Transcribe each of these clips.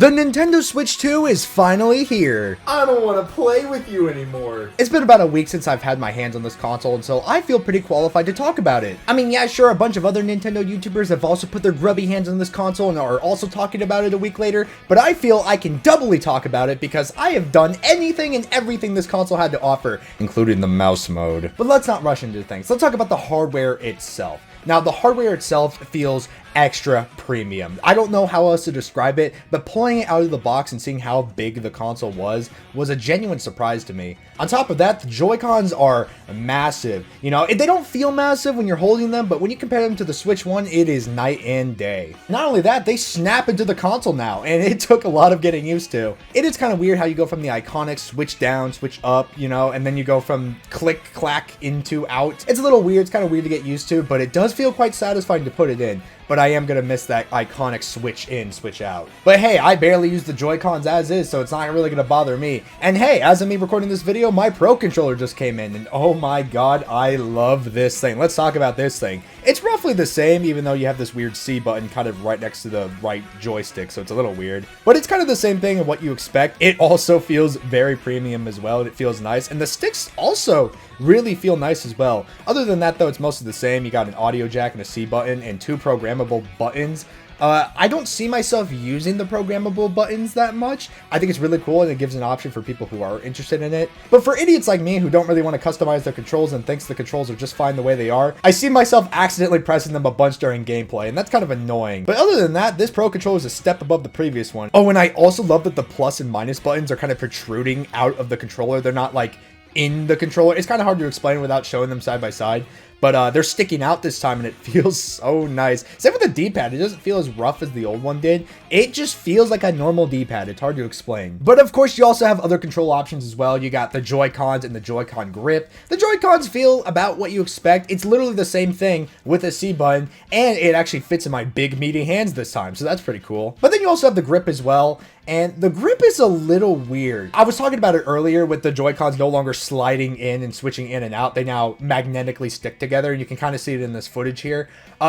The Nintendo Switch 2 is finally here. I don't want to play with you anymore. It's been about a week since I've had my hands on this console, and so I feel pretty qualified to talk about it. I mean, yeah, sure, a bunch of other Nintendo YouTubers have also put their grubby hands on this console and are also talking about it a week later, but I feel I can doubly talk about it because I have done anything and everything this console had to offer, including the mouse mode. But let's not rush into things. Let's talk about the hardware itself. Now, the hardware itself feels extra premium. I don't know how else to describe it, but pulling it out of the box and seeing how big the console was a genuine surprise to me. On top of that, the Joy-Cons are massive. You know, they don't feel massive when you're holding them, but when you compare them to the Switch 1, it is night and day. Not only that, they snap into the console now, and it took a lot of getting used to. It is kind of weird how you go from the iconic switch down, switch up, you know, and then you go from click, clack into out. It's a little weird. It's kind of weird to get used to, but it does feel quite satisfying to put it in. But I am going to miss that iconic switch in, switch out. But hey, I barely use the Joy-Cons as is, so it's not really going to bother me. And hey, as of me recording this video, my Pro Controller just came in, and oh my god, I love this thing. Let's talk about this thing. It's roughly the same, even though you have this weird C button kind of right next to the right joystick, so it's a little weird. But it's kind of the same thing of what you expect. It also feels very premium as well, and it feels nice. And the sticks also really feel nice as well. Other than that, though, it's mostly the same. You got an audio jack and a C button and two programmable buttons. I don't see myself using the programmable buttons that much. I think it's really cool and it gives an option for people who are interested in it. But for idiots like me who don't really want to customize their controls and thinks the controls are just fine the way they are, I see myself accidentally pressing them a bunch during gameplay, and that's kind of annoying. But other than that, this Pro Controller is a step above the previous one. Oh, and I also love that the plus and minus buttons are kind of protruding out of the controller. They're not like in the controller. It's kind of hard to explain without showing them side by side. But they're sticking out this time, and it feels so nice. Same with the D-pad. It doesn't feel as rough as the old one did. It just feels like a normal D-pad. It's hard to explain. But of course, you also have other control options as well. You got the Joy-Cons and the Joy-Con grip. The Joy-Cons feel about what you expect. It's literally the same thing with a C button, and it actually fits in my big, meaty hands this time, so that's pretty cool. But then you also have the grip as well. And the grip is a little weird. I was talking about it earlier with the Joy-Cons no longer sliding in and switching in and out. They now magnetically stick together, and you can kind of see it in this footage here.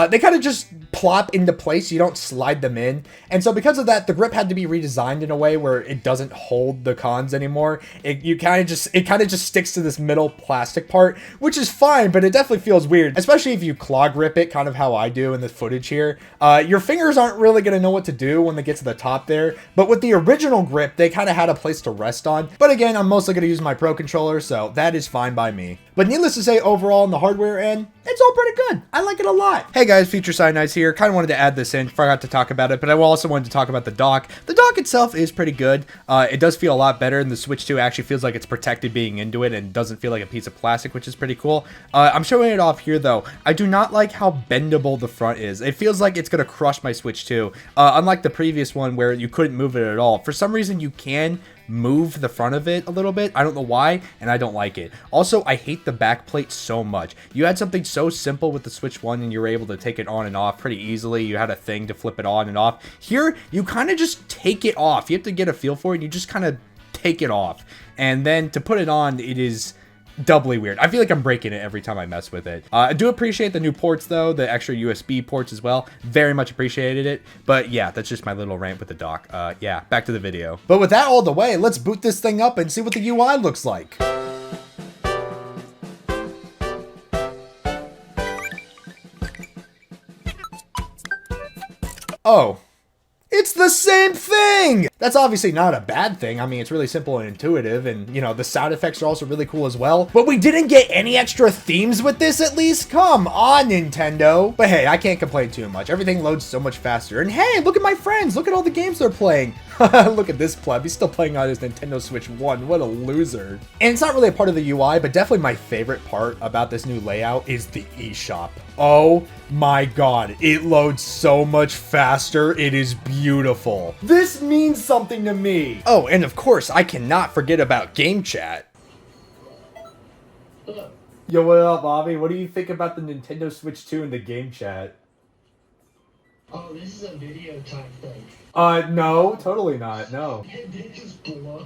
They kind of just plop into place. You don't slide them in. And so because of that, the grip had to be redesigned in a way where it doesn't hold the cons anymore. It kind of just sticks to this middle plastic part, which is fine, but it definitely feels weird, especially if you claw grip it, kind of how I do in this footage here. Your fingers aren't really going to know what to do when they get to the top there. But with the original grip, they kind of had a place to rest on. But again, I'm mostly going to use my Pro Controller, so that is fine by me. But needless to say, overall on the hardware end, it's all pretty good. I like it a lot. Hey guys, Future Cyanize here. Kind of wanted to add this in. Forgot to talk about it, but I also wanted to talk about the dock. The dock itself is pretty good. It does feel a lot better, and the Switch 2 actually feels like it's protected being into it and doesn't feel like a piece of plastic, which is pretty cool. I'm showing it off here, though. I do not like how bendable the front is. It feels like it's going to crush my Switch 2, unlike the previous one where you couldn't move it at all. For some reason, you can move the front of it a little bit. I don't know why, and I don't like it. Also, I hate the back plate so much. You had something so simple with the Switch 1 and you were able to take it on and off pretty easily. You had a thing to flip it on and off. Here, you kind of just take it off. You have to get a feel for it, and you just kind of take it off. And then to put it on, it is doubly weird. I feel like I'm breaking it every time I mess with it. I do appreciate the new ports, though, the extra USB ports as well. Very much appreciated it. But yeah, that's just my little rant with the dock. Yeah, back to the video. But with that all the way, let's boot this thing up and see what the UI looks like. Oh. It's the same thing! That's obviously not a bad thing. I mean, it's really simple and intuitive, and, you know, the sound effects are also really cool as well. But we didn't get any extra themes with this, at least? Come on, Nintendo! But hey, I can't complain too much. Everything loads so much faster. And hey, look at my friends! Look at all the games they're playing! Look at this pleb. He's still playing on his Nintendo Switch 1. What a loser. And it's not really a part of the UI, but definitely my favorite part about this new layout is the eShop. Oh my god, it loads so much faster. It is beautiful. This means something to me. Oh, and of course, I cannot forget about game chat. Yo, what up, Bobby? What do you think about the Nintendo Switch 2 and the game chat? Oh, this is a video type thing. No, totally not. No. They just blow.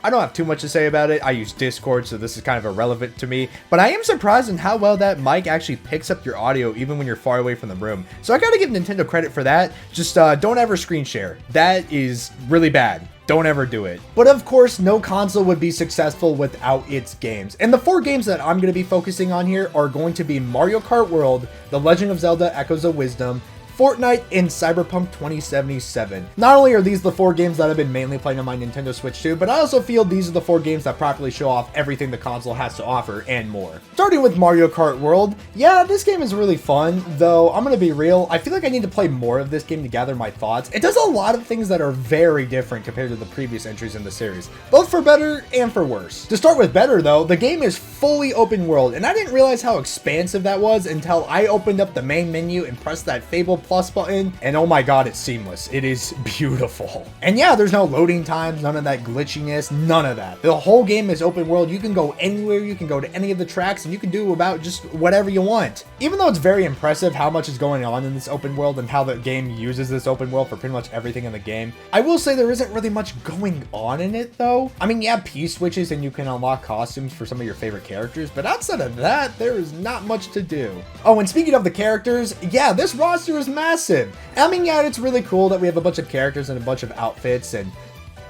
I don't have too much to say about it. I use Discord, so this is kind of irrelevant to me, but I am surprised in how well that mic actually picks up your audio even when you're far away from the room. So I gotta give Nintendo credit for that. Just don't ever screen share. That is really bad. Don't ever do it. But of course, no console would be successful without its games. And the 4 games that I'm going to be focusing on here are going to be Mario Kart World, The Legend of Zelda Echoes of Wisdom, Fortnite, and Cyberpunk 2077. Not only are these the 4 games that I've been mainly playing on my Nintendo Switch 2, but I also feel these are the 4 games that properly show off everything the console has to offer and more. Starting with Mario Kart World, yeah, this game is really fun, though I'm gonna be real, I feel like I need to play more of this game to gather my thoughts. It does a lot of things that are very different compared to the previous entries in the series, both for better and for worse. To start with better though, the game is fully open world, and I didn't realize how expansive that was until I opened up the main menu and pressed that Fable Plus button, and oh my god, it's seamless. It is beautiful. And yeah, there's no loading times, none of that glitchiness, none of that. The whole game is open world. You can go anywhere, you can go to any of the tracks, and you can do about just whatever you want. Even though it's very impressive how much is going on in this open world and how the game uses this open world for pretty much everything in the game, I will say there isn't really much going on in it though. I mean, yeah, P-switches and you can unlock costumes for some of your favorite characters, but outside of that, there is not much to do. Oh, and speaking of the characters, yeah, this roster is massive. I mean, yeah, it's really cool that we have a bunch of characters and a bunch of outfits and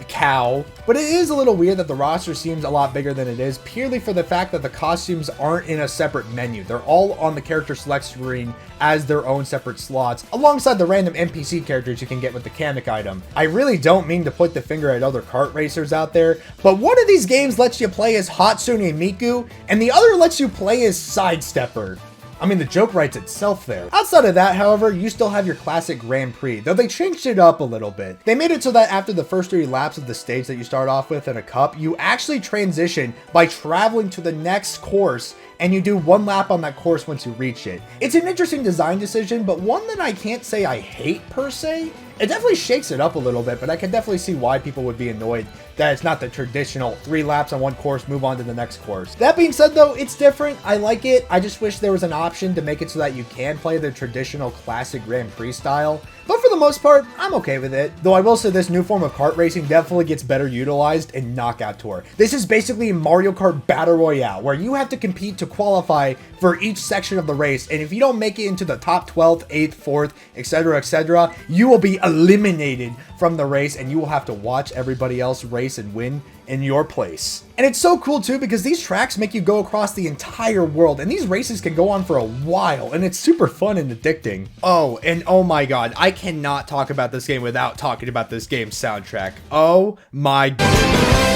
a cow, but it is a little weird that the roster seems a lot bigger than it is, purely for the fact that the costumes aren't in a separate menu. They're all on the character select screen as their own separate slots, alongside the random NPC characters you can get with the Kamek item. I really don't mean to point the finger at other kart racers out there, but one of these games lets you play as Hatsune Miku, and the other lets you play as Sidestepper. I mean, the joke writes itself there. Outside of that, however, you still have your classic Grand Prix, though they changed it up a little bit. They made it so that after the first 3 laps of the stage that you start off with in a cup, you actually transition by traveling to the next course, and you do 1 lap on that course once you reach it. It's an interesting design decision, but one that I can't say I hate per se. It definitely shakes it up a little bit, but I can definitely see why people would be annoyed that it's not the traditional 3 laps on one course, move on to the next course. That being said though, it's different. I like it. I just wish there was an option to make it so that you can play the traditional classic Grand Prix style. But for the most part, I'm okay with it. Though I will say this new form of kart racing definitely gets better utilized in Knockout Tour. This is basically Mario Kart Battle Royale, where you have to compete to qualify for each section of the race. And if you don't make it into the top 12th, 8th, 4th, etc., you will be eliminated from the race and you will have to watch everybody else race and win in your place. And it's so cool too because these tracks make you go across the entire world, and these races can go on for a while, and it's super fun and addicting. Oh, and oh my god, I cannot talk about this game without talking about this game's soundtrack. Oh my god.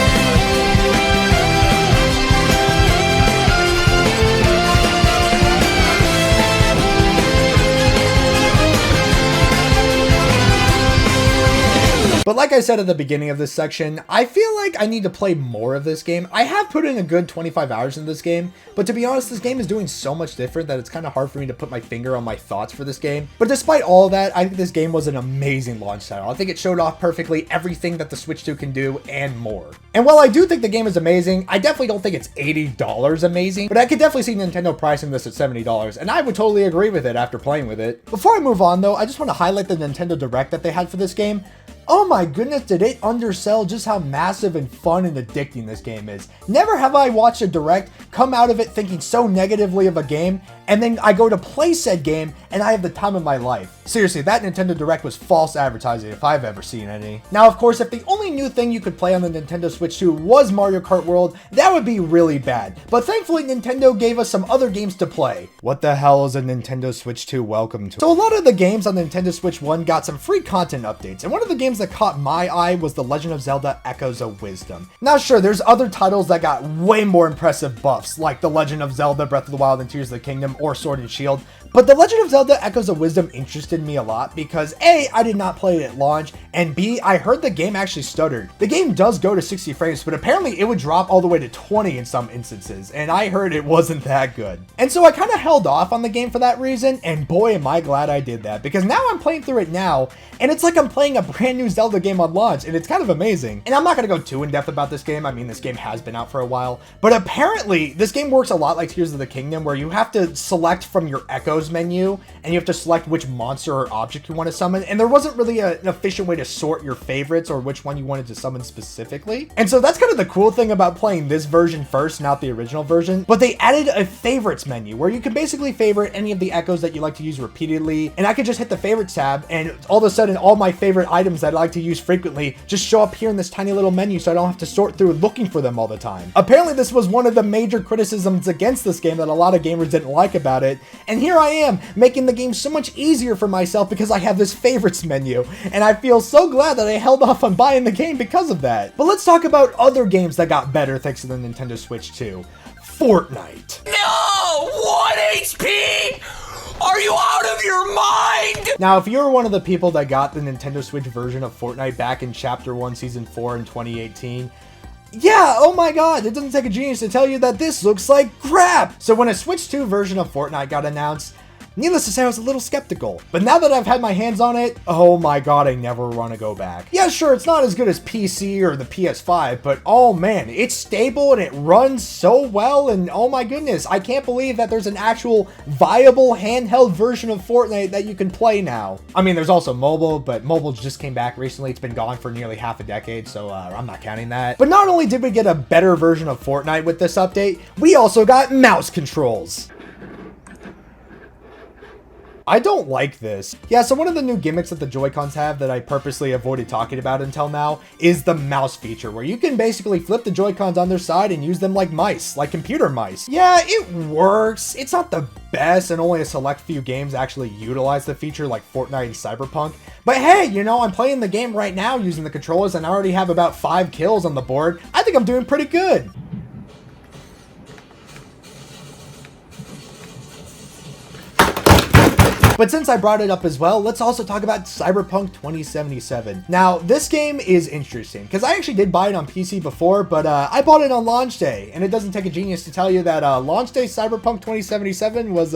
But like I said at the beginning of this section, I feel like I need to play more of this game. I have put in a good 25 hours in this game, but to be honest, this game is doing so much different that it's kind of hard for me to put my finger on my thoughts for this game. But despite all that, I think this game was an amazing launch title. I think it showed off perfectly everything that the Switch 2 can do and more. And while I do think the game is amazing, I definitely don't think it's $80 amazing, but I could definitely see Nintendo pricing this at $70, and I would totally agree with it after playing with it. Before I move on though, I just want to highlight the Nintendo Direct that they had for this game. Oh my goodness, did it undersell just how massive and fun and addicting this game is. Never have I watched a Direct come out of it thinking so negatively of a game, and then I go to play said game and I have the time of my life. Seriously, that Nintendo Direct was false advertising if I've ever seen any. Now, of course, if the only new thing you could play on the Nintendo Switch 2 was Mario Kart World, that would be really bad. But thankfully, Nintendo gave us some other games to play. What the hell is a Nintendo Switch 2 welcome to? So a lot of the games on the Nintendo Switch 1 got some free content updates, and one of the games that caught my eye was The Legend of Zelda Echoes of Wisdom. Now sure, there's other titles that got way more impressive buffs, like The Legend of Zelda Breath of the Wild and Tears of the Kingdom or Sword and Shield, but The Legend of Zelda Echoes of Wisdom interested me a lot because A, I did not play it at launch, and B, I heard the game actually stuttered. The game does go to 60 frames, but apparently it would drop all the way to 20 in some instances, and I heard it wasn't that good. And so I kind of held off on the game for that reason, and boy am I glad I did that, because now I'm playing through it now, and it's like I'm playing a brand new Zelda game on launch, and it's kind of amazing. And I'm not going to go too in depth about this game. I mean, this game has been out for a while, but apparently this game works a lot like Tears of the Kingdom, where you have to select from your Echoes menu, and you have to select which monster or object you want to summon, and there wasn't really an efficient way to sort your favorites or which one you wanted to summon specifically. And so that's kind of the cool thing about playing this version first, not the original version. But they added a favorites menu where you can basically favorite any of the echoes that you like to use repeatedly. And I could just hit the favorites tab and all of a sudden all my favorite items that I like to use frequently just show up here in this tiny little menu, so I don't have to sort through looking for them all the time. Apparently this was one of the major criticisms against this game that a lot of gamers didn't like about it. And here I am making the game so much easier for myself because I have this favorites menu. And I feel so glad that I held off on buying the game because of that. But let's talk about other games that got better thanks to the Nintendo Switch 2. Fortnite. No! 1 HP! Are you out of your mind? Now, if you're one of the people that got the Nintendo Switch version of Fortnite back in Chapter 1, Season 4 in 2018, yeah, oh my god, it doesn't take a genius to tell you that this looks like crap! So when a Switch 2 version of Fortnite got announced, needless to say, I was a little skeptical. But now that I've had my hands on it, oh my god, I never want to go back. Yeah, sure, it's not as good as PC or the PS5, but oh man, it's stable and it runs so well, and oh my goodness, I can't believe that there's an actual viable handheld version of Fortnite that you can play now. I mean, there's also mobile, but mobile just came back recently. It's been gone for nearly half a decade, so I'm not counting that. But not only did we get a better version of Fortnite with this update, we also got mouse controls. I don't like this. Yeah, so one of the new gimmicks that the Joy-Cons have that I purposely avoided talking about until now is the mouse feature, where you can basically flip the Joy-Cons on their side and use them like mice, like computer mice. Yeah, it works. It's not the best, and only a select few games actually utilize the feature like Fortnite and Cyberpunk. But hey, you know, I'm playing the game right now using the controllers and I already have about 5 kills on the board. I think I'm doing pretty good. But since I brought it up as well, let's also talk about Cyberpunk 2077. Now, this game is interesting because I actually did buy it on PC before, but I bought it on launch day, and it doesn't take a genius to tell you that launch day Cyberpunk 2077 was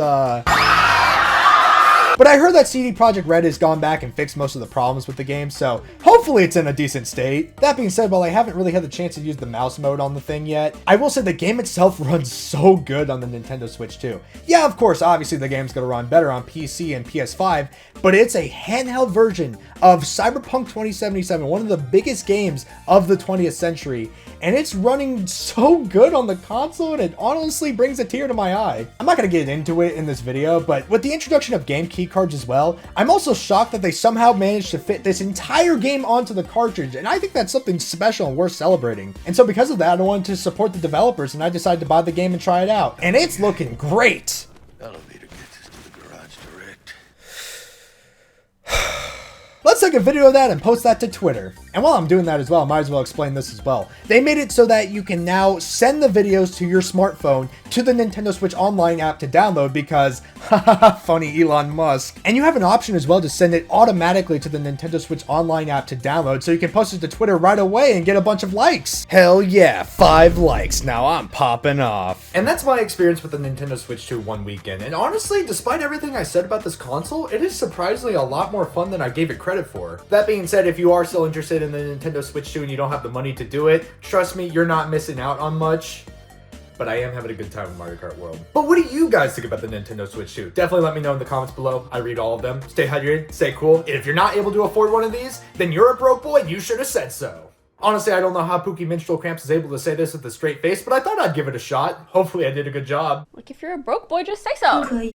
But I heard that CD Projekt Red has gone back and fixed most of the problems with the game, so hopefully it's in a decent state. That being said, while I haven't really had the chance to use the mouse mode on the thing yet, I will say the game itself runs so good on the Nintendo Switch 2. Yeah, of course, obviously the game's gonna run better on PC and PS5, but it's a handheld version of Cyberpunk 2077, one of the biggest games of the 20th century, and it's running so good on the console, and it honestly brings a tear to my eye. I'm not gonna get into it in this video, but with the introduction of game key cards as well, I'm also shocked that they somehow managed to fit this entire game onto the cartridge, and I think that's something special and worth celebrating. And so because of that, I wanted to support the developers, and I decided to buy the game and try it out. And it's looking great! Elevator gets us to the garage direct. Let's take a video of that and post that to Twitter. And while I'm doing that as well, I might as well explain this as well. They made it so that you can now send the videos to your smartphone to the Nintendo Switch Online app to download because, haha, funny Elon Musk. And you have an option as well to send it automatically to the Nintendo Switch Online app to download, so you can post it to Twitter right away and get a bunch of likes. Hell yeah, 5 likes, now I'm popping off. And that's my experience with the Nintendo Switch 2 one weekend. And honestly, despite everything I said about this console, it is surprisingly a lot more fun than I gave it credit for. That being said, if you are still interested in the Nintendo Switch 2 and you don't have the money to do it, trust me, you're not missing out on much. But I am having a good time with Mario Kart World. But what do you guys think about the Nintendo Switch 2? Definitely let me know in the comments below. I read all of them. Stay hydrated, stay cool. And if you're not able to afford one of these, then you're a broke boy and you should have said so. Honestly, I don't know how Pookie Minstrel Cramps is able to say this with a straight face, but I thought I'd give it a shot. Hopefully I did a good job. Like, if you're a broke boy, just say so. Okay.